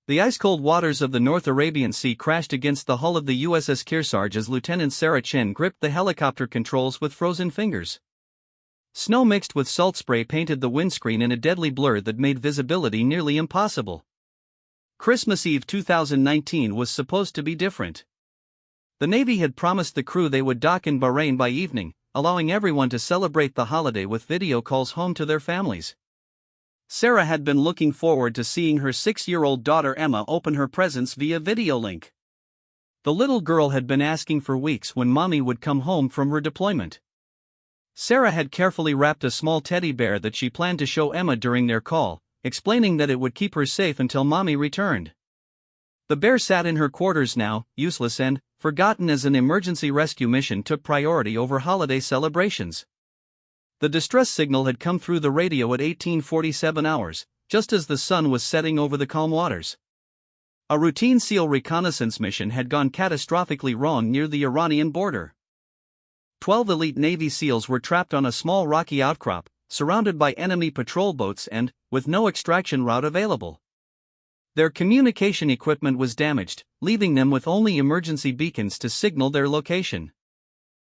The ice-cold waters of the North Arabian Sea crashed against the hull of the USS Kearsarge as Lieutenant Sarah Chen gripped the helicopter controls with frozen fingers. Snow mixed with salt spray painted the windscreen in a deadly blur that made visibility nearly impossible. Christmas Eve 2019 was supposed to be different. The Navy had promised the crew they would dock in Bahrain by evening, allowing everyone to celebrate the holiday with video calls home to their families. Sarah had been looking forward to seeing her 6-year-old daughter Emma open her presents via video link. The little girl had been asking for weeks when mommy would come home from her deployment. Sarah had carefully wrapped a small teddy bear that she planned to show Emma during their call, explaining that it would keep her safe until mommy returned. The bear sat in her quarters now, useless and forgotten as an emergency rescue mission took priority over holiday celebrations. The distress signal had come through the radio at 1847 hours, just as the sun was setting over the calm waters. A routine SEAL reconnaissance mission had gone catastrophically wrong near the Iranian border. 12 elite Navy SEALs were trapped on a small rocky outcrop, surrounded by enemy patrol boats and with no extraction route available. Their communication equipment was damaged, leaving them with only emergency beacons to signal their location.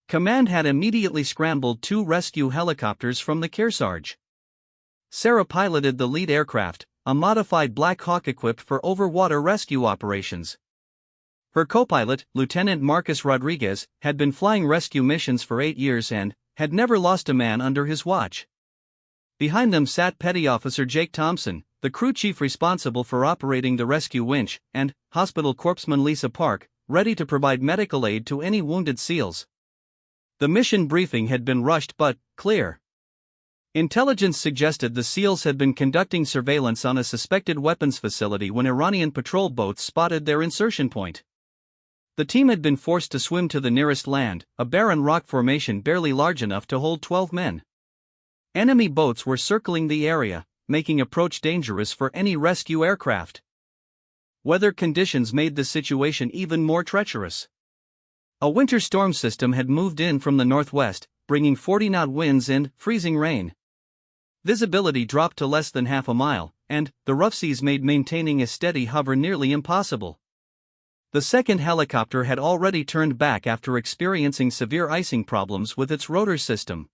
Command had immediately scrambled 2 rescue helicopters from the Kearsarge. Sarah piloted the lead aircraft, a modified Black Hawk equipped for overwater rescue operations. Her co-pilot, Lieutenant Marcus Rodriguez, had been flying rescue missions for 8 years and had never lost a man under his watch. Behind them sat Petty Officer Jake Thompson, the crew chief responsible for operating the rescue winch, and hospital corpsman Lisa Park, ready to provide medical aid to any wounded SEALs. The mission briefing had been rushed but clear. Intelligence suggested the SEALs had been conducting surveillance on a suspected weapons facility when Iranian patrol boats spotted their insertion point. The team had been forced to swim to the nearest land, a barren rock formation barely large enough to hold 12 men. Enemy boats were circling the area, making approach dangerous for any rescue aircraft. Weather conditions made the situation even more treacherous. A winter storm system had moved in from the northwest, bringing 40-knot winds and freezing rain. Visibility dropped to less than half a mile, and the rough seas made maintaining a steady hover nearly impossible. The second helicopter had already turned back after experiencing severe icing problems with its rotor system.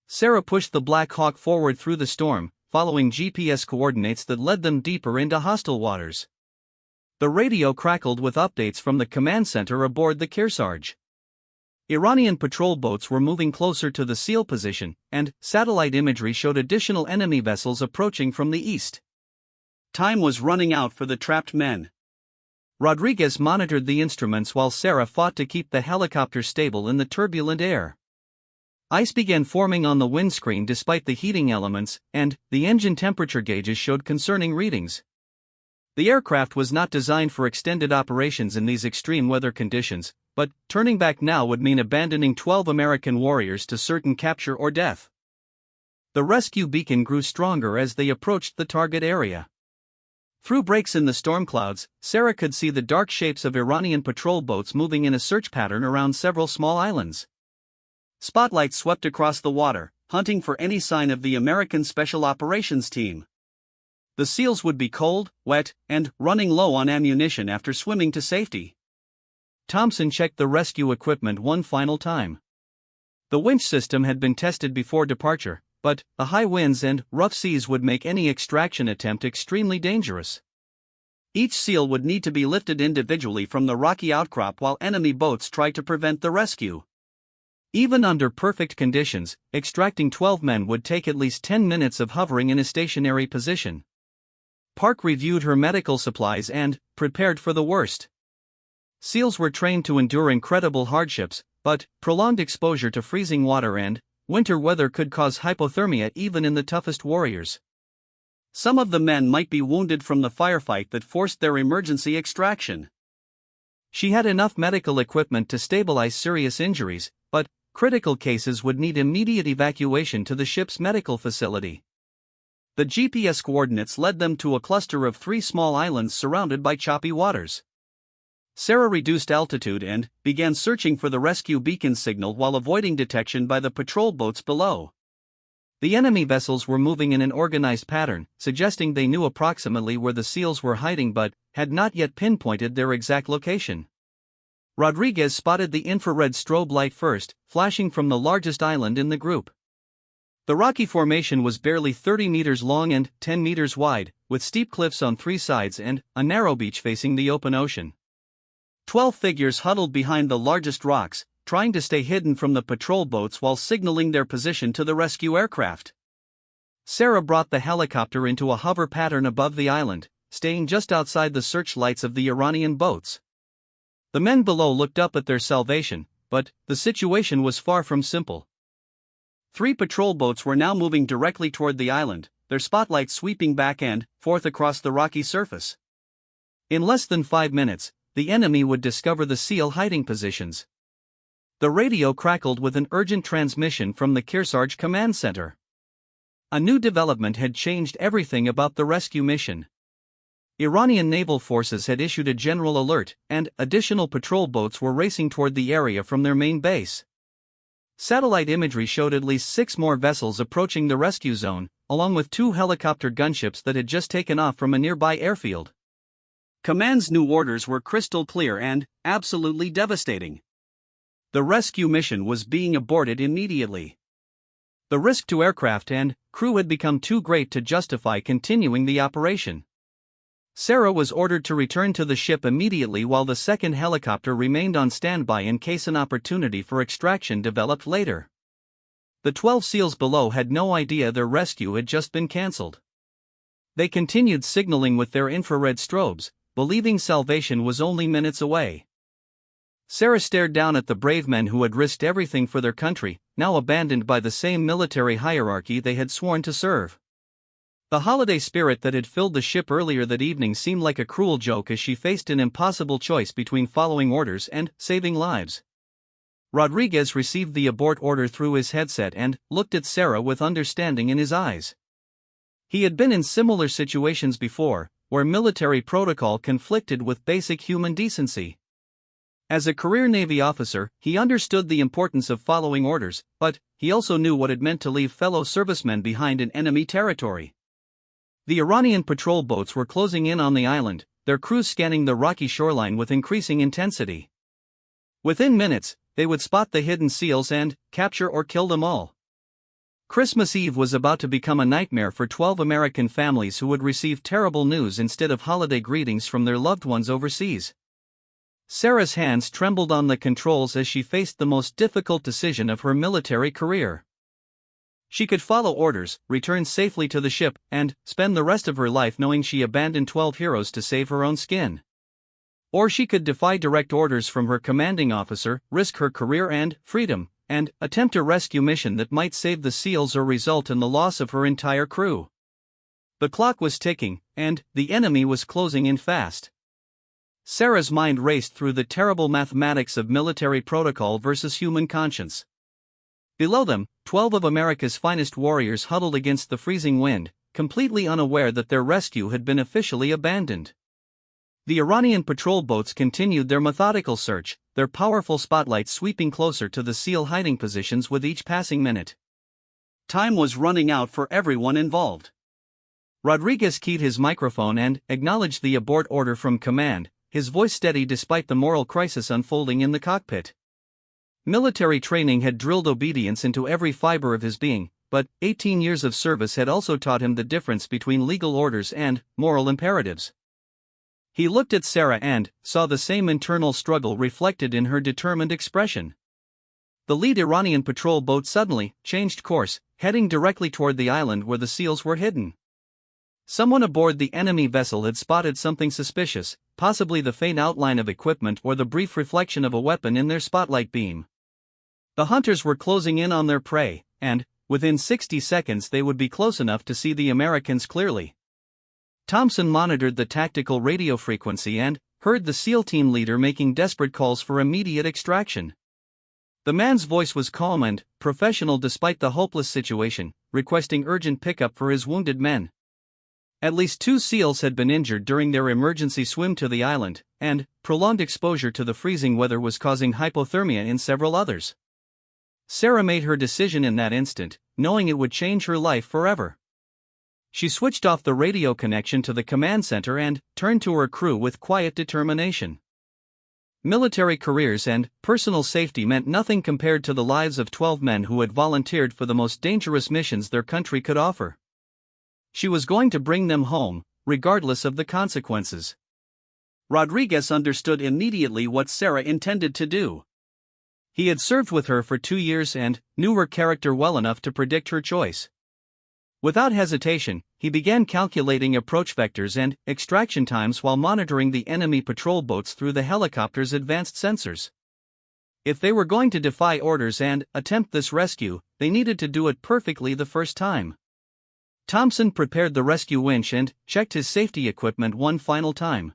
Sarah pushed the Black Hawk forward through the storm, following GPS coordinates that led them deeper into hostile waters. The radio crackled with updates from the command center aboard the Kearsarge. Iranian patrol boats were moving closer to the SEAL position, and satellite imagery showed additional enemy vessels approaching from the east. Time was running out for the trapped men. Rodriguez monitored the instruments while Sarah fought to keep the helicopter stable in the turbulent air. Ice began forming on the windscreen despite the heating elements, and the engine temperature gauges showed concerning readings. The aircraft was not designed for extended operations in these extreme weather conditions, but turning back now would mean abandoning 12 American warriors to certain capture or death. The rescue beacon grew stronger as they approached the target area. Through breaks in the storm clouds, Sarah could see the dark shapes of Iranian patrol boats moving in a search pattern around several small islands. Spotlights swept across the water, hunting for any sign of the American Special Operations Team. The SEALs would be cold, wet, and running low on ammunition after swimming to safety. Thompson checked the rescue equipment one final time. The winch system had been tested before departure, but the high winds and rough seas would make any extraction attempt extremely dangerous. Each SEAL would need to be lifted individually from the rocky outcrop while enemy boats tried to prevent the rescue. Even under perfect conditions, extracting 12 men would take at least 10 minutes of hovering in a stationary position. Park reviewed her medical supplies and prepared for the worst. SEALs were trained to endure incredible hardships, but prolonged exposure to freezing water and winter weather could cause hypothermia even in the toughest warriors. Some of the men might be wounded from the firefight that forced their emergency extraction. She had enough medical equipment to stabilize serious injuries, but critical cases would need immediate evacuation to the ship's medical facility. The GPS coordinates led them to a cluster of 3 small islands surrounded by choppy waters. Sarah reduced altitude and began searching for the rescue beacon signal while avoiding detection by the patrol boats below. The enemy vessels were moving in an organized pattern, suggesting they knew approximately where the SEALs were hiding but had not yet pinpointed their exact location. Rodriguez spotted the infrared strobe light first, flashing from the largest island in the group. The rocky formation was barely 30 meters long and 10 meters wide, with steep cliffs on three sides and a narrow beach facing the open ocean. 12 figures huddled behind the largest rocks, trying to stay hidden from the patrol boats while signaling their position to the rescue aircraft. Sarah brought the helicopter into a hover pattern above the island, staying just outside the searchlights of the Iranian boats. The men below looked up at their salvation, but the situation was far from simple. 3 patrol boats were now moving directly toward the island, their spotlights sweeping back and forth across the rocky surface. In less than 5 minutes, the enemy would discover the SEAL hiding positions. The radio crackled with an urgent transmission from the Kearsarge command center. A new development had changed everything about the rescue mission. Iranian naval forces had issued a general alert, and additional patrol boats were racing toward the area from their main base. Satellite imagery showed at least 6 more vessels approaching the rescue zone, along with 2 helicopter gunships that had just taken off from a nearby airfield. Command's new orders were crystal clear and absolutely devastating. The rescue mission was being aborted immediately. The risk to aircraft and crew had become too great to justify continuing the operation. Sarah was ordered to return to the ship immediately while the second helicopter remained on standby in case an opportunity for extraction developed later. The 12 SEALs below had no idea their rescue had just been cancelled. They continued signaling with their infrared strobes, believing salvation was only minutes away. Sarah stared down at the brave men who had risked everything for their country, now abandoned by the same military hierarchy they had sworn to serve. The holiday spirit that had filled the ship earlier that evening seemed like a cruel joke as she faced an impossible choice between following orders and saving lives. Rodriguez received the abort order through his headset and looked at Sarah with understanding in his eyes. He had been in similar situations before, where military protocol conflicted with basic human decency. As a career Navy officer, he understood the importance of following orders, but he also knew what it meant to leave fellow servicemen behind in enemy territory. The Iranian patrol boats were closing in on the island, their crews scanning the rocky shoreline with increasing intensity. Within minutes, they would spot the hidden SEALs and capture or kill them all. Christmas Eve was about to become a nightmare for 12 American families who would receive terrible news instead of holiday greetings from their loved ones overseas. Sarah's hands trembled on the controls as she faced the most difficult decision of her military career. She could follow orders, return safely to the ship, and spend the rest of her life knowing she abandoned 12 heroes to save her own skin. Or she could defy direct orders from her commanding officer, risk her career and freedom, and attempt a rescue mission that might save the SEALs or result in the loss of her entire crew. The clock was ticking, and the enemy was closing in fast. Sarah's mind raced through the terrible mathematics of military protocol versus human conscience. Below them, 12 of America's finest warriors huddled against the freezing wind, completely unaware that their rescue had been officially abandoned. The Iranian patrol boats continued their methodical search, their powerful spotlights sweeping closer to the SEAL hiding positions with each passing minute. Time was running out for everyone involved. Rodriguez keyed his microphone and acknowledged the abort order from command, his voice steady despite the moral crisis unfolding in the cockpit. Military training had drilled obedience into every fiber of his being, but 18 years of service had also taught him the difference between legal orders and moral imperatives. He looked at Sarah and saw the same internal struggle reflected in her determined expression. The lead Iranian patrol boat suddenly changed course, heading directly toward the island where the SEALs were hidden. Someone aboard the enemy vessel had spotted something suspicious, possibly the faint outline of equipment or the brief reflection of a weapon in their spotlight beam. The hunters were closing in on their prey, and within 60 seconds they would be close enough to see the Americans clearly. Thompson monitored the tactical radio frequency and heard the SEAL team leader making desperate calls for immediate extraction. The man's voice was calm and professional despite the hopeless situation, requesting urgent pickup for his wounded men. At least 2 SEALs had been injured during their emergency swim to the island, and prolonged exposure to the freezing weather was causing hypothermia in several others. Sarah made her decision in that instant, knowing it would change her life forever. She switched off the radio connection to the command center and turned to her crew with quiet determination. Military careers and personal safety meant nothing compared to the lives of 12 men who had volunteered for the most dangerous missions their country could offer. She was going to bring them home, regardless of the consequences. Rodriguez understood immediately what Sarah intended to do. He had served with her for 2 years and knew her character well enough to predict her choice. Without hesitation, he began calculating approach vectors and extraction times while monitoring the enemy patrol boats through the helicopter's advanced sensors. If they were going to defy orders and attempt this rescue, they needed to do it perfectly the first time. Thompson prepared the rescue winch and checked his safety equipment one final time.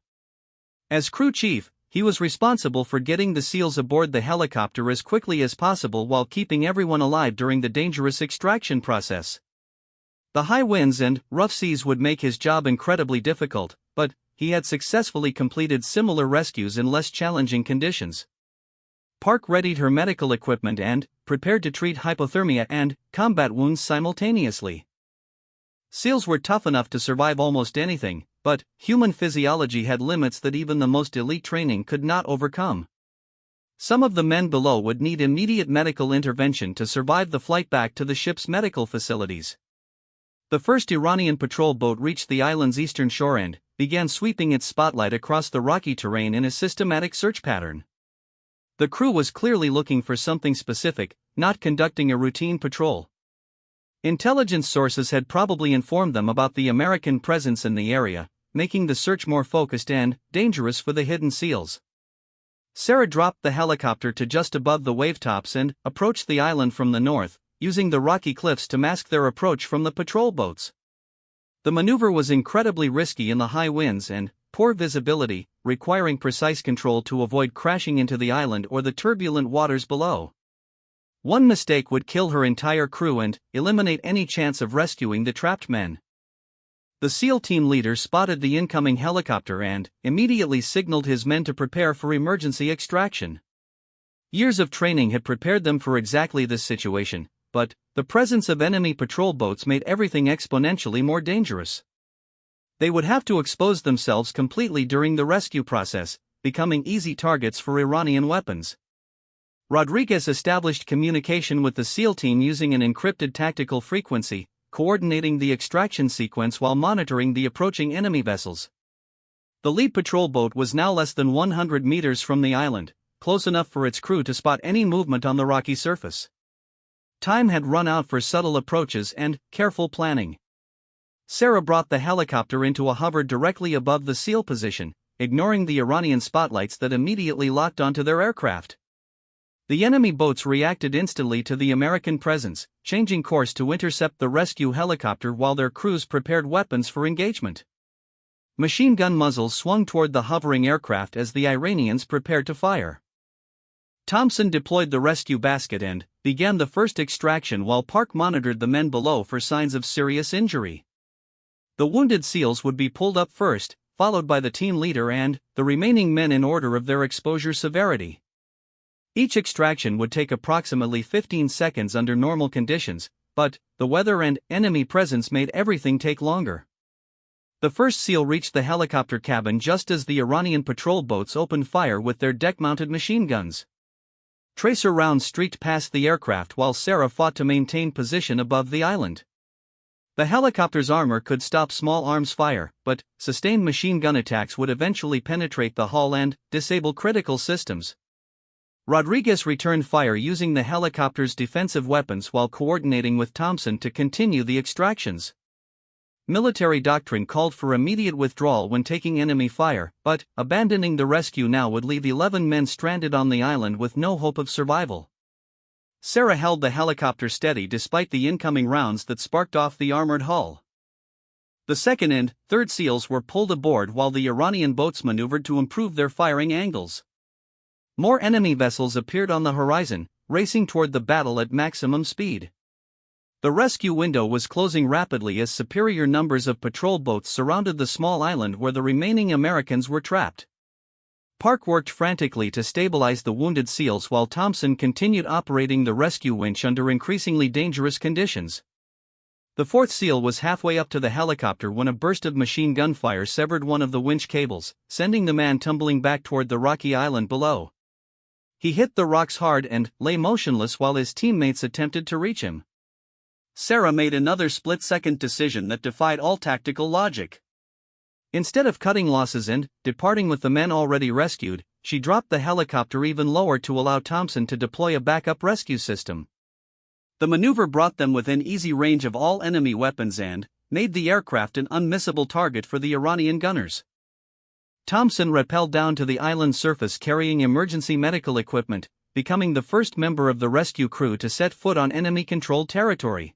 As crew chief, he was responsible for getting the SEALs aboard the helicopter as quickly as possible while keeping everyone alive during the dangerous extraction process. The high winds and rough seas would make his job incredibly difficult, but he had successfully completed similar rescues in less challenging conditions. Park readied her medical equipment and prepared to treat hypothermia and combat wounds simultaneously. SEALs were tough enough to survive almost anything, but human physiology had limits that even the most elite training could not overcome. Some of the men below would need immediate medical intervention to survive the flight back to the ship's medical facilities. The first Iranian patrol boat reached the island's eastern shore and began sweeping its spotlight across the rocky terrain in a systematic search pattern. The crew was clearly looking for something specific, not conducting a routine patrol. Intelligence sources had probably informed them about the American presence in the area, making the search more focused and dangerous for the hidden SEALs. Sarah dropped the helicopter to just above the wavetops and approached the island from the north, using the rocky cliffs to mask their approach from the patrol boats. The maneuver was incredibly risky in the high winds and poor visibility, requiring precise control to avoid crashing into the island or the turbulent waters below. One mistake would kill her entire crew and eliminate any chance of rescuing the trapped men. The SEAL team leader spotted the incoming helicopter and immediately signaled his men to prepare for emergency extraction. Years of training had prepared them for exactly this situation, but the presence of enemy patrol boats made everything exponentially more dangerous. They would have to expose themselves completely during the rescue process, becoming easy targets for Iranian weapons. Rodriguez established communication with the SEAL team using an encrypted tactical frequency, coordinating the extraction sequence while monitoring the approaching enemy vessels. The lead patrol boat was now less than 100 meters from the island, close enough for its crew to spot any movement on the rocky surface. Time had run out for subtle approaches and careful planning. Sarah brought the helicopter into a hover directly above the SEAL position, ignoring the Iranian spotlights that immediately locked onto their aircraft. The enemy boats reacted instantly to the American presence, changing course to intercept the rescue helicopter while their crews prepared weapons for engagement. Machine gun muzzles swung toward the hovering aircraft as the Iranians prepared to fire. Thompson deployed the rescue basket and began the first extraction while Park monitored the men below for signs of serious injury. The wounded SEALs would be pulled up first, followed by the team leader and the remaining men in order of their exposure severity. Each extraction would take approximately 15 seconds under normal conditions, but the weather and enemy presence made everything take longer. The first SEAL reached the helicopter cabin just as the Iranian patrol boats opened fire with their deck-mounted machine guns. Tracer rounds streaked past the aircraft while Sarah fought to maintain position above the island. The helicopter's armor could stop small arms fire, but sustained machine gun attacks would eventually penetrate the hull and disable critical systems. Rodriguez returned fire using the helicopter's defensive weapons while coordinating with Thompson to continue the extractions. Military doctrine called for immediate withdrawal when taking enemy fire, but abandoning the rescue now would leave 11 men stranded on the island with no hope of survival. Sarah held the helicopter steady despite the incoming rounds that sparked off the armored hull. The second and third SEALs were pulled aboard while the Iranian boats maneuvered to improve their firing angles. More enemy vessels appeared on the horizon, racing toward the battle at maximum speed. The rescue window was closing rapidly as superior numbers of patrol boats surrounded the small island where the remaining Americans were trapped. Park worked frantically to stabilize the wounded SEALs while Thompson continued operating the rescue winch under increasingly dangerous conditions. The fourth SEAL was halfway up to the helicopter when a burst of machine gun fire severed one of the winch cables, sending the man tumbling back toward the rocky island below. He hit the rocks hard and lay motionless while his teammates attempted to reach him. Sarah made another split-second decision that defied all tactical logic. Instead of cutting losses and departing with the men already rescued, she dropped the helicopter even lower to allow Thompson to deploy a backup rescue system. The maneuver brought them within easy range of all enemy weapons and made the aircraft an unmissable target for the Iranian gunners. Thompson rappelled down to the island's surface carrying emergency medical equipment, becoming the first member of the rescue crew to set foot on enemy-controlled territory.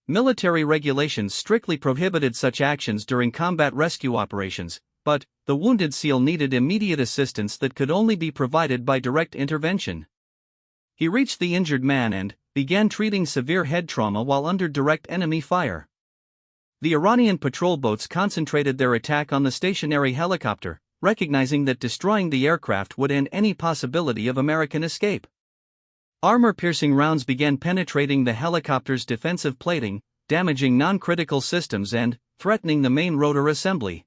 Military regulations strictly prohibited such actions during combat rescue operations, but the wounded SEAL needed immediate assistance that could only be provided by direct intervention. He reached the injured man and began treating severe head trauma while under direct enemy fire. The Iranian patrol boats concentrated their attack on the stationary helicopter, recognizing that destroying the aircraft would end any possibility of American escape. Armor-piercing rounds began penetrating the helicopter's defensive plating, damaging non-critical systems and threatening the main rotor assembly.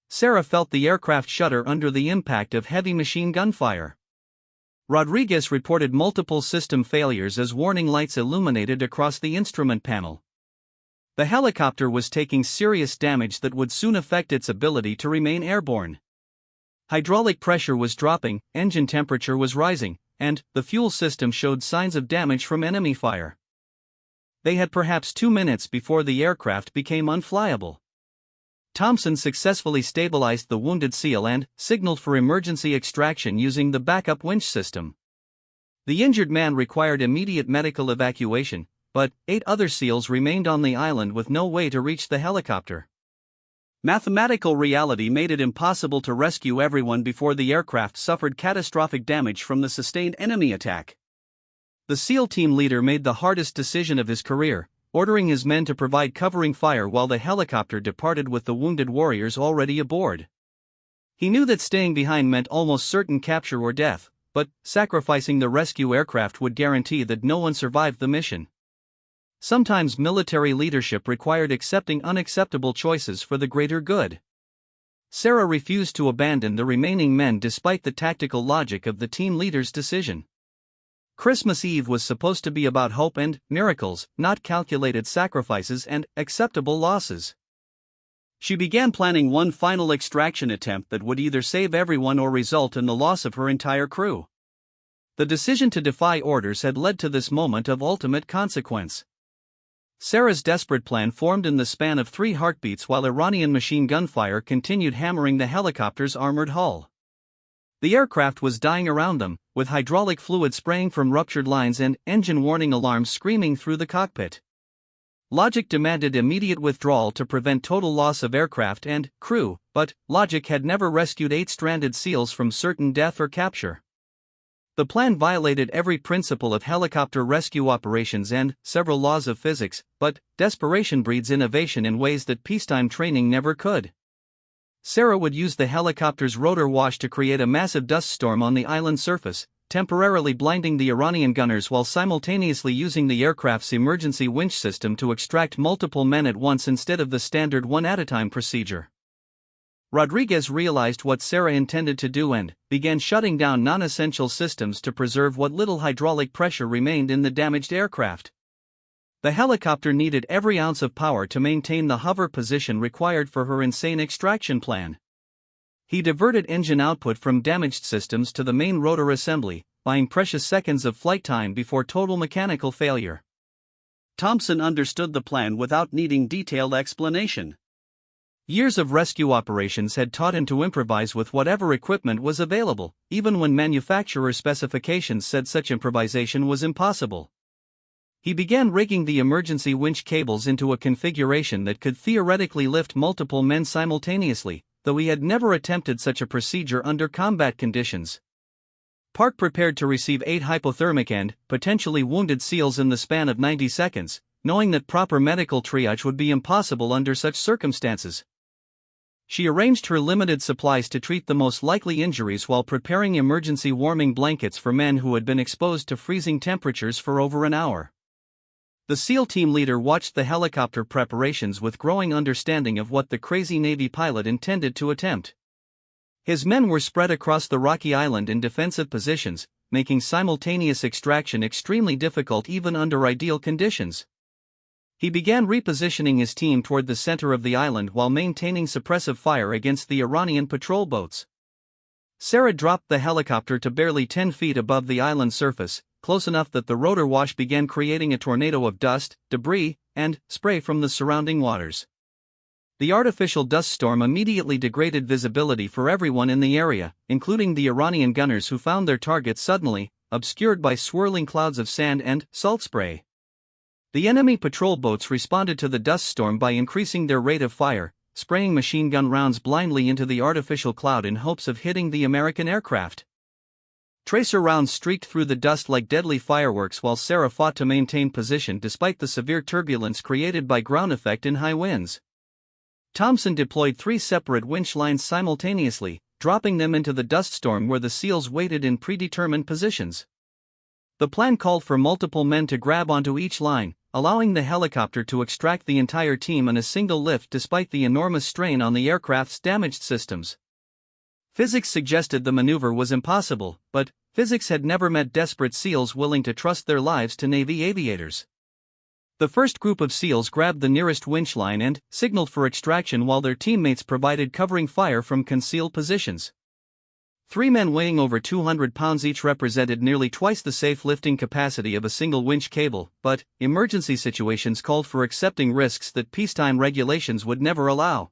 Sarah felt the aircraft shudder under the impact of heavy machine gun fire. Rodriguez reported multiple system failures as warning lights illuminated across the instrument panel. The helicopter was taking serious damage that would soon affect its ability to remain airborne. Hydraulic pressure was dropping, engine temperature was rising, and the fuel system showed signs of damage from enemy fire. They had perhaps 2 minutes before the aircraft became unflyable. Thompson successfully stabilized the wounded SEAL and signaled for emergency extraction using the backup winch system. The injured man required immediate medical evacuation, but 8 other SEALs remained on the island with no way to reach the helicopter. Mathematical reality made it impossible to rescue everyone before the aircraft suffered catastrophic damage from the sustained enemy attack. The SEAL team leader made the hardest decision of his career, ordering his men to provide covering fire while the helicopter departed with the wounded warriors already aboard. He knew that staying behind meant almost certain capture or death, but sacrificing the rescue aircraft would guarantee that no one survived the mission. Sometimes military leadership required accepting unacceptable choices for the greater good. Sarah refused to abandon the remaining men despite the tactical logic of the team leader's decision. Christmas Eve was supposed to be about hope and miracles, not calculated sacrifices and acceptable losses. She began planning one final extraction attempt that would either save everyone or result in the loss of her entire crew. The decision to defy orders had led to this moment of ultimate consequence. Sarah's desperate plan formed in the span of 3 heartbeats while Iranian machine gun fire continued hammering the helicopter's armored hull. The aircraft was dying around them, with hydraulic fluid spraying from ruptured lines and engine warning alarms screaming through the cockpit. Logic demanded immediate withdrawal to prevent total loss of aircraft and crew, but logic had never rescued 8 stranded SEALs from certain death or capture. The plan violated every principle of helicopter rescue operations and several laws of physics, but desperation breeds innovation in ways that peacetime training never could. Sarah would use the helicopter's rotor wash to create a massive dust storm on the island surface, temporarily blinding the Iranian gunners while simultaneously using the aircraft's emergency winch system to extract multiple men at once instead of the standard one-at-a-time procedure. Rodriguez realized what Sarah intended to do and began shutting down non-essential systems to preserve what little hydraulic pressure remained in the damaged aircraft. The helicopter needed every ounce of power to maintain the hover position required for her insane extraction plan. He diverted engine output from damaged systems to the main rotor assembly, buying precious seconds of flight time before total mechanical failure. Thompson understood the plan without needing detailed explanation. Years of rescue operations had taught him to improvise with whatever equipment was available, even when manufacturer specifications said such improvisation was impossible. He began rigging the emergency winch cables into a configuration that could theoretically lift multiple men simultaneously, though he had never attempted such a procedure under combat conditions. Park prepared to receive 8 hypothermic and potentially wounded SEALs in the span of 90 seconds, knowing that proper medical triage would be impossible under such circumstances. She arranged her limited supplies to treat the most likely injuries while preparing emergency warming blankets for men who had been exposed to freezing temperatures for over an hour. The SEAL team leader watched the helicopter preparations with growing understanding of what the crazy Navy pilot intended to attempt. His men were spread across the rocky island in defensive positions, making simultaneous extraction extremely difficult even under ideal conditions. He began repositioning his team toward the center of the island while maintaining suppressive fire against the Iranian patrol boats. Sarah dropped the helicopter to barely 10 feet above the island surface, close enough that the rotor wash began creating a tornado of dust, debris, and spray from the surrounding waters. The artificial dust storm immediately degraded visibility for everyone in the area, including the Iranian gunners who found their targets suddenly obscured by swirling clouds of sand and salt spray. The enemy patrol boats responded to the dust storm by increasing their rate of fire, spraying machine gun rounds blindly into the artificial cloud in hopes of hitting the American aircraft. Tracer rounds streaked through the dust like deadly fireworks while Sarah fought to maintain position despite the severe turbulence created by ground effect in high winds. Thompson deployed 3 separate winch lines simultaneously, dropping them into the dust storm where the SEALs waited in predetermined positions. The plan called for multiple men to grab onto each line, allowing the helicopter to extract the entire team in a single lift despite the enormous strain on the aircraft's damaged systems. Physics suggested the maneuver was impossible, but physics had never met desperate SEALs willing to trust their lives to Navy aviators. The first group of SEALs grabbed the nearest winch line and signaled for extraction while their teammates provided covering fire from concealed positions. 3 men weighing over 200 pounds each represented nearly twice the safe lifting capacity of a single winch cable, but emergency situations called for accepting risks that peacetime regulations would never allow.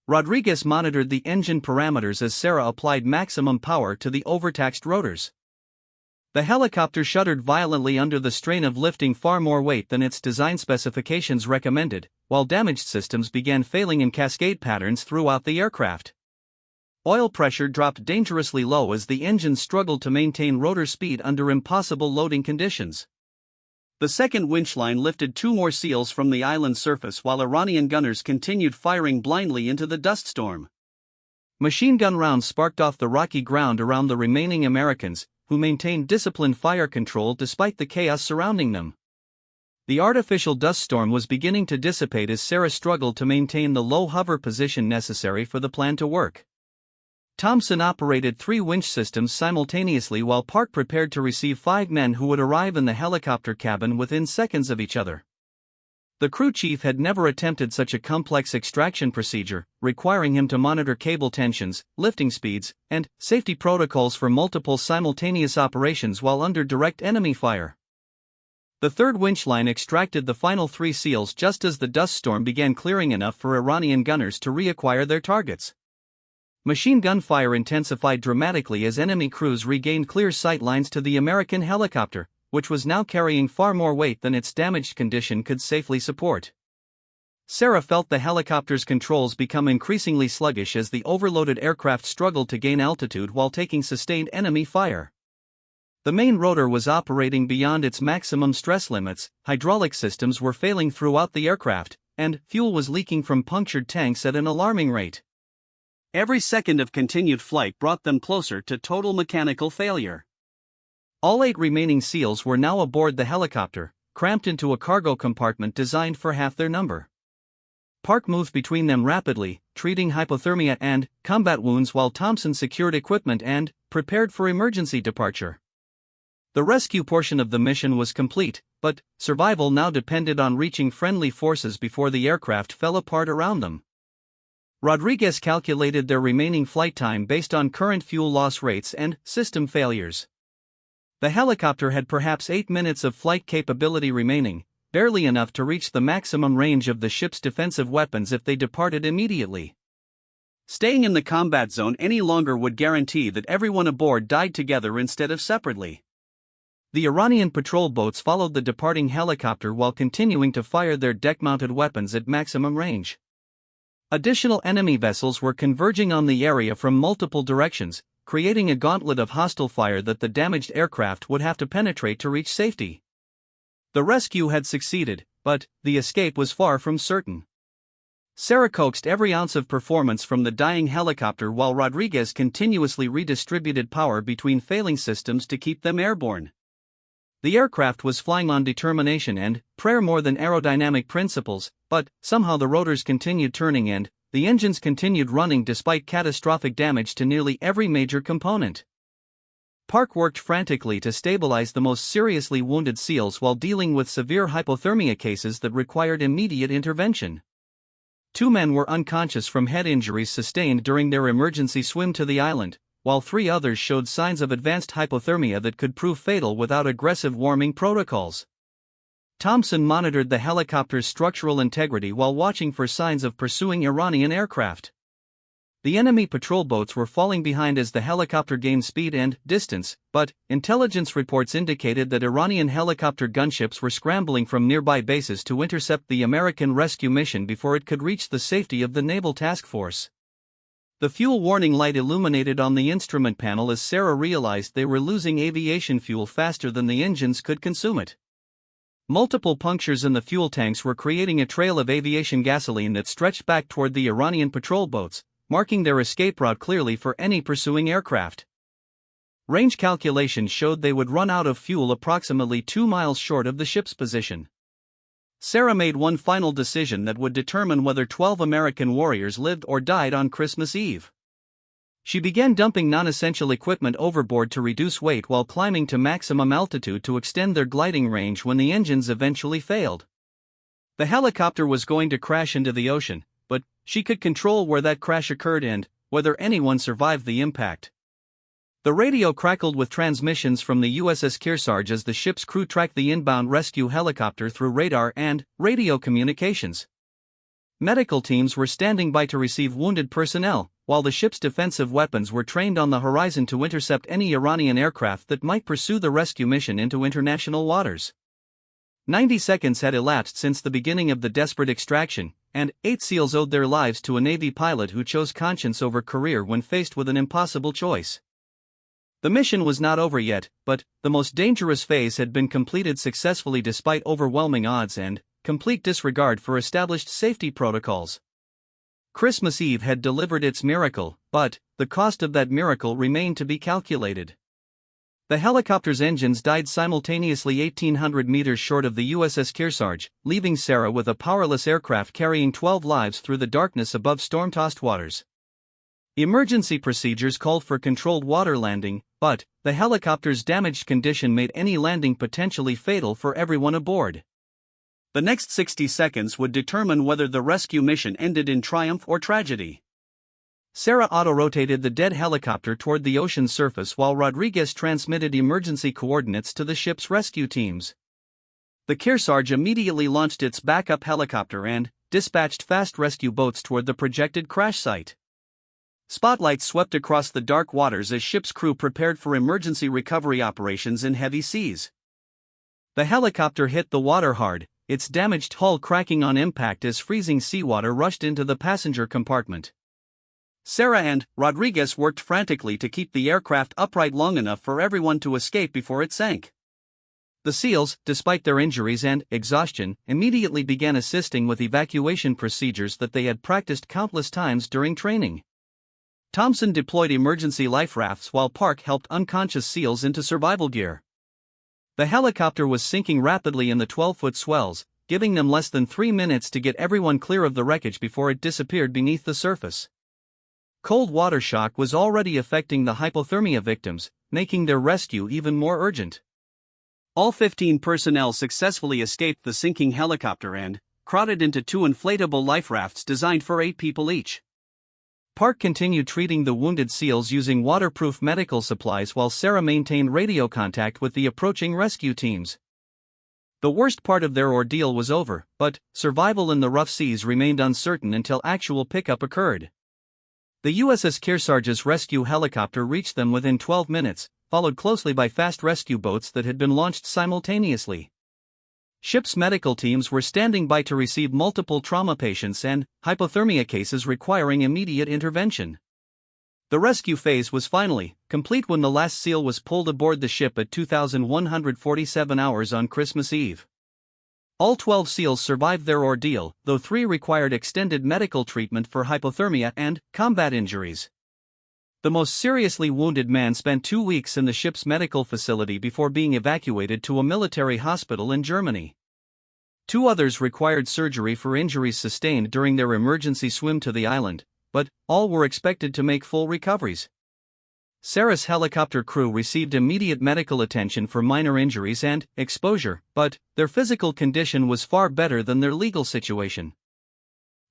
Rodriguez monitored the engine parameters as Sarah applied maximum power to the overtaxed rotors. The helicopter shuddered violently under the strain of lifting far more weight than its design specifications recommended, while damaged systems began failing in cascade patterns throughout the aircraft. Oil pressure dropped dangerously low as the engine struggled to maintain rotor speed under impossible loading conditions. The second winch line lifted 2 more SEALs from the island surface while Iranian gunners continued firing blindly into the dust storm. Machine gun rounds sparked off the rocky ground around the remaining Americans, who maintained disciplined fire control despite the chaos surrounding them. The artificial dust storm was beginning to dissipate as Sarah struggled to maintain the low hover position necessary for the plan to work. Thompson operated 3 winch systems simultaneously while Park prepared to receive 5 men who would arrive in the helicopter cabin within seconds of each other. The crew chief had never attempted such a complex extraction procedure, requiring him to monitor cable tensions, lifting speeds, and safety protocols for multiple simultaneous operations while under direct enemy fire. The third winch line extracted the final 3 SEALs just as the dust storm began clearing enough for Iranian gunners to reacquire their targets. Machine gun fire intensified dramatically as enemy crews regained clear sight lines to the American helicopter, which was now carrying far more weight than its damaged condition could safely support. Sarah felt the helicopter's controls become increasingly sluggish as the overloaded aircraft struggled to gain altitude while taking sustained enemy fire. The main rotor was operating beyond its maximum stress limits, hydraulic systems were failing throughout the aircraft, and fuel was leaking from punctured tanks at an alarming rate. Every second of continued flight brought them closer to total mechanical failure. All 8 remaining SEALs were now aboard the helicopter, cramped into a cargo compartment designed for half their number. Park moved between them rapidly, treating hypothermia and combat wounds while Thompson secured equipment and prepared for emergency departure. The rescue portion of the mission was complete, but survival now depended on reaching friendly forces before the aircraft fell apart around them. Rodriguez calculated their remaining flight time based on current fuel loss rates and system failures. The helicopter had perhaps 8 minutes of flight capability remaining, barely enough to reach the maximum range of the ship's defensive weapons if they departed immediately. Staying in the combat zone any longer would guarantee that everyone aboard died together instead of separately. The Iranian patrol boats followed the departing helicopter while continuing to fire their deck-mounted weapons at maximum range. Additional enemy vessels were converging on the area from multiple directions, creating a gauntlet of hostile fire that the damaged aircraft would have to penetrate to reach safety. The rescue had succeeded, but the escape was far from certain. Sarah coaxed every ounce of performance from the dying helicopter while Rodriguez continuously redistributed power between failing systems to keep them airborne. The aircraft was flying on determination and prayer more than aerodynamic principles, but somehow the rotors continued turning and the engines continued running despite catastrophic damage to nearly every major component. Park worked frantically to stabilize the most seriously wounded SEALs while dealing with severe hypothermia cases that required immediate intervention. 2 men were unconscious from head injuries sustained during their emergency swim to the island, while 3 others showed signs of advanced hypothermia that could prove fatal without aggressive warming protocols. Thompson monitored the helicopter's structural integrity while watching for signs of pursuing Iranian aircraft. The enemy patrol boats were falling behind as the helicopter gained speed and distance, but intelligence reports indicated that Iranian helicopter gunships were scrambling from nearby bases to intercept the American rescue mission before it could reach the safety of the Naval Task Force. The fuel warning light illuminated on the instrument panel as Sarah realized they were losing aviation fuel faster than the engines could consume it. Multiple punctures in the fuel tanks were creating a trail of aviation gasoline that stretched back toward the Iranian patrol boats, marking their escape route clearly for any pursuing aircraft. Range calculations showed they would run out of fuel approximately 2 miles short of the ship's position. Sarah made one final decision that would determine whether 12 American warriors lived or died on Christmas Eve. She began dumping non-essential equipment overboard to reduce weight while climbing to maximum altitude to extend their gliding range when the engines eventually failed. The helicopter was going to crash into the ocean, but she could control where that crash occurred and whether anyone survived the impact. The radio crackled with transmissions from the USS Kearsarge as the ship's crew tracked the inbound rescue helicopter through radar and radio communications. Medical teams were standing by to receive wounded personnel, while the ship's defensive weapons were trained on the horizon to intercept any Iranian aircraft that might pursue the rescue mission into international waters. 90 seconds had elapsed since the beginning of the desperate extraction, and 8 SEALs owed their lives to a Navy pilot who chose conscience over career when faced with an impossible choice. The mission was not over yet, but the most dangerous phase had been completed successfully despite overwhelming odds and complete disregard for established safety protocols. Christmas Eve had delivered its miracle, but the cost of that miracle remained to be calculated. The helicopter's engines died simultaneously 1,800 meters short of the USS Kearsarge, leaving Sarah with a powerless aircraft carrying 12 lives through the darkness above storm-tossed waters. Emergency procedures called for controlled water landing, but the helicopter's damaged condition made any landing potentially fatal for everyone aboard. The next 60 seconds would determine whether the rescue mission ended in triumph or tragedy. Sarah auto-rotated the dead helicopter toward the ocean's surface while Rodriguez transmitted emergency coordinates to the ship's rescue teams. The Kearsarge immediately launched its backup helicopter and dispatched fast rescue boats toward the projected crash site. Spotlights swept across the dark waters as ship's crew prepared for emergency recovery operations in heavy seas. The helicopter hit the water hard, its damaged hull cracking on impact as freezing seawater rushed into the passenger compartment. Sarah and Rodriguez worked frantically to keep the aircraft upright long enough for everyone to escape before it sank. The SEALs, despite their injuries and exhaustion, immediately began assisting with evacuation procedures that they had practiced countless times during training. Thompson deployed emergency life rafts while Park helped unconscious SEALs into survival gear. The helicopter was sinking rapidly in the 12-foot swells, giving them less than 3 minutes to get everyone clear of the wreckage before it disappeared beneath the surface. Cold water shock was already affecting the hypothermia victims, making their rescue even more urgent. All 15 personnel successfully escaped the sinking helicopter and crowded into 2 inflatable life rafts designed for 8 people each. Park continued treating the wounded SEALs using waterproof medical supplies while Sarah maintained radio contact with the approaching rescue teams. The worst part of their ordeal was over, but survival in the rough seas remained uncertain until actual pickup occurred. The USS Kearsarge's rescue helicopter reached them within 12 minutes, followed closely by fast rescue boats that had been launched simultaneously. Ship's medical teams were standing by to receive multiple trauma patients and hypothermia cases requiring immediate intervention. The rescue phase was finally complete when the last SEAL was pulled aboard the ship at 2,147 hours on Christmas Eve. All 12 SEALs survived their ordeal, though 3 required extended medical treatment for hypothermia and combat injuries. The most seriously wounded man spent 2 weeks in the ship's medical facility before being evacuated to a military hospital in Germany. 2 others required surgery for injuries sustained during their emergency swim to the island, but all were expected to make full recoveries. Sarah's helicopter crew received immediate medical attention for minor injuries and exposure, but their physical condition was far better than their legal situation.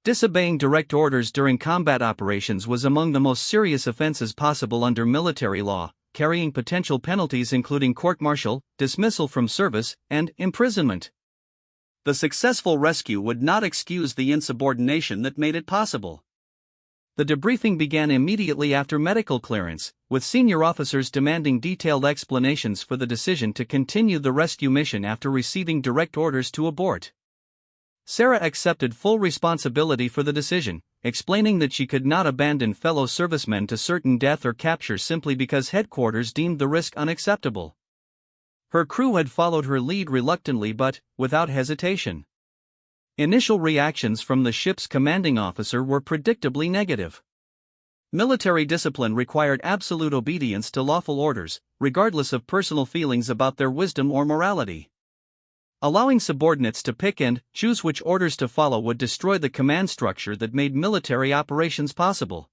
Disobeying direct orders during combat operations was among the most serious offenses possible under military law, carrying potential penalties including court-martial, dismissal from service, and imprisonment. The successful rescue would not excuse the insubordination that made it possible. The debriefing began immediately after medical clearance, with senior officers demanding detailed explanations for the decision to continue the rescue mission after receiving direct orders to abort. Sarah accepted full responsibility for the decision, explaining that she could not abandon fellow servicemen to certain death or capture simply because headquarters deemed the risk unacceptable. Her crew had followed her lead reluctantly but without hesitation. Initial reactions from the ship's commanding officer were predictably negative. Military discipline required absolute obedience to lawful orders, regardless of personal feelings about their wisdom or morality. Allowing subordinates to pick and choose which orders to follow would destroy the command structure that made military operations possible.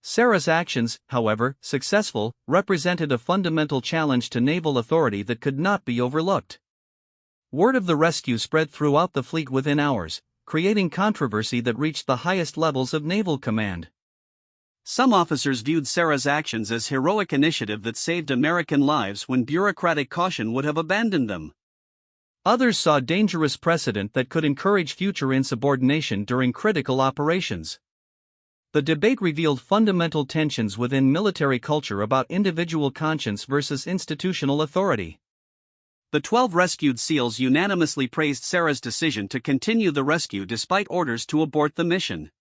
Sarah's actions, however successful, represented a fundamental challenge to naval authority that could not be overlooked. Word of the rescue spread throughout the fleet within hours, creating controversy that reached the highest levels of naval command. Some officers viewed Sarah's actions as heroic initiative that saved American lives when bureaucratic caution would have abandoned them. Others saw dangerous precedent that could encourage future insubordination during critical operations. The debate revealed fundamental tensions within military culture about individual conscience versus institutional authority. The 12 rescued SEALs unanimously praised Sarah's decision to continue the rescue despite orders to abort the mission.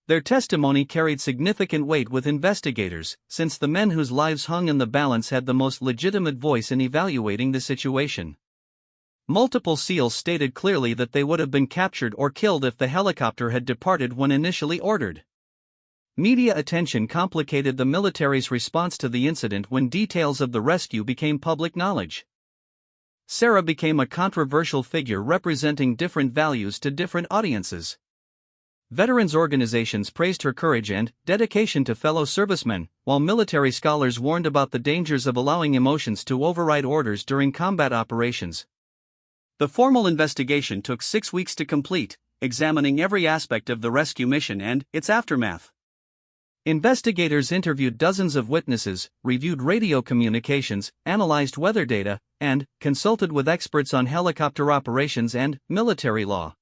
Their testimony carried significant weight with investigators, since the men whose lives hung in the balance had the most legitimate voice in evaluating the situation. Multiple SEALs stated clearly that they would have been captured or killed if the helicopter had departed when initially ordered. Media attention complicated the military's response to the incident when details of the rescue became public knowledge. Sarah became a controversial figure representing different values to different audiences. Veterans organizations praised her courage and dedication to fellow servicemen, while military scholars warned about the dangers of allowing emotions to override orders during combat operations. The formal investigation took 6 weeks to complete, examining every aspect of the rescue mission and its aftermath. Investigators interviewed dozens of witnesses, reviewed radio communications, analyzed weather data, and consulted with experts on helicopter operations and military law.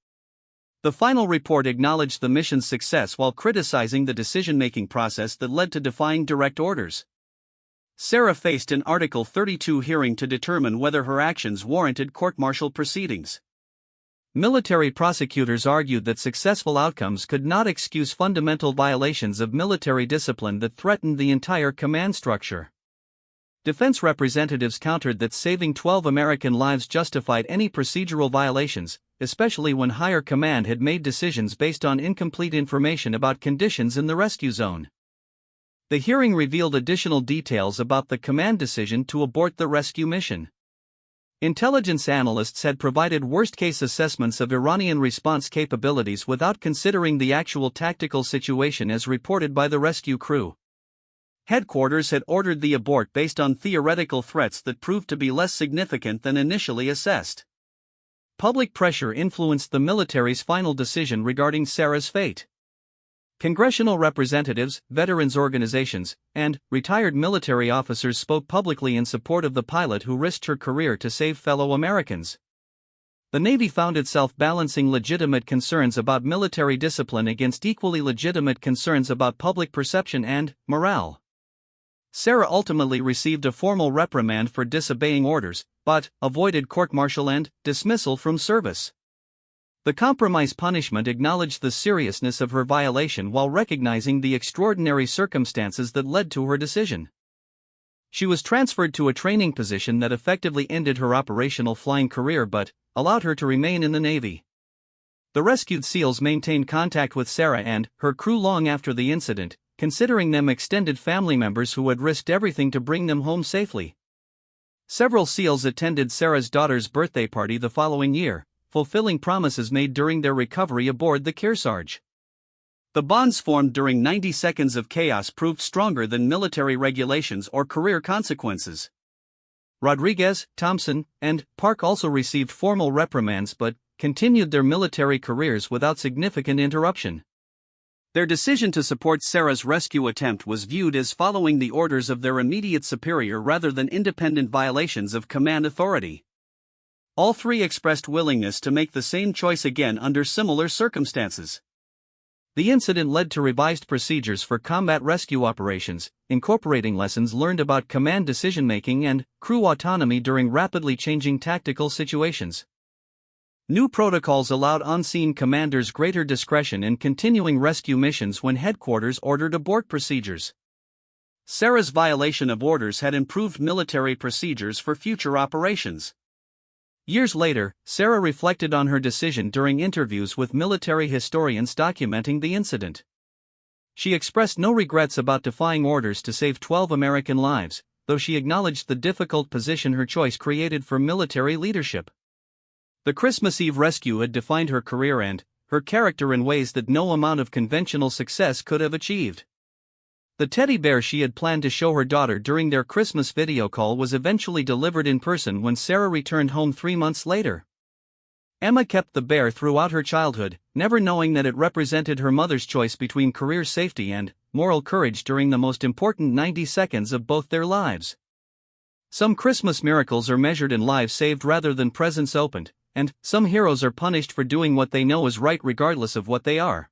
The final report acknowledged the mission's success while criticizing the decision-making process that led to defying direct orders. Sarah faced an Article 32 hearing to determine whether her actions warranted court-martial proceedings. Military prosecutors argued that successful outcomes could not excuse fundamental violations of military discipline that threatened the entire command structure. Defense representatives countered that saving 12 American lives justified any procedural violations, especially when higher command had made decisions based on incomplete information about conditions in the rescue zone. The hearing revealed additional details about the command decision to abort the rescue mission. Intelligence analysts had provided worst-case assessments of Iranian response capabilities without considering the actual tactical situation as reported by the rescue crew. Headquarters had ordered the abort based on theoretical threats that proved to be less significant than initially assessed. Public pressure influenced the military's final decision regarding Sarah's fate. Congressional representatives, veterans organizations, and retired military officers spoke publicly in support of the pilot who risked her career to save fellow Americans. The Navy found itself balancing legitimate concerns about military discipline against equally legitimate concerns about public perception and morale. Sarah ultimately received a formal reprimand for disobeying orders, but avoided court-martial and dismissal from service. The compromise punishment acknowledged the seriousness of her violation while recognizing the extraordinary circumstances that led to her decision. She was transferred to a training position that effectively ended her operational flying career but allowed her to remain in the Navy. The rescued SEALs maintained contact with Sarah and her crew long after the incident, considering them extended family members who had risked everything to bring them home safely. Several SEALs attended Sarah's daughter's birthday party the following year, fulfilling promises made during their recovery aboard the Kearsarge. The bonds formed during 90 seconds of chaos proved stronger than military regulations or career consequences. Rodriguez, Thompson, and Park also received formal reprimands but continued their military careers without significant interruption. Their decision to support Sarah's rescue attempt was viewed as following the orders of their immediate superior rather than independent violations of command authority. All three expressed willingness to make the same choice again under similar circumstances. The incident led to revised procedures for combat rescue operations, incorporating lessons learned about command decision-making and crew autonomy during rapidly changing tactical situations. New protocols allowed on-scene commanders greater discretion in continuing rescue missions when headquarters ordered abort procedures. Sarah's violation of orders had improved military procedures for future operations. Years later, Sarah reflected on her decision during interviews with military historians documenting the incident. She expressed no regrets about defying orders to save 12 American lives, though she acknowledged the difficult position her choice created for military leadership. The Christmas Eve rescue had defined her career and her character in ways that no amount of conventional success could have achieved. The teddy bear she had planned to show her daughter during their Christmas video call was eventually delivered in person when Sarah returned home 3 months later. Emma kept the bear throughout her childhood, never knowing that it represented her mother's choice between career safety and moral courage during the most important 90 seconds of both their lives. Some Christmas miracles are measured in lives saved rather than presents opened, and some heroes are punished for doing what they know is right regardless of what they are.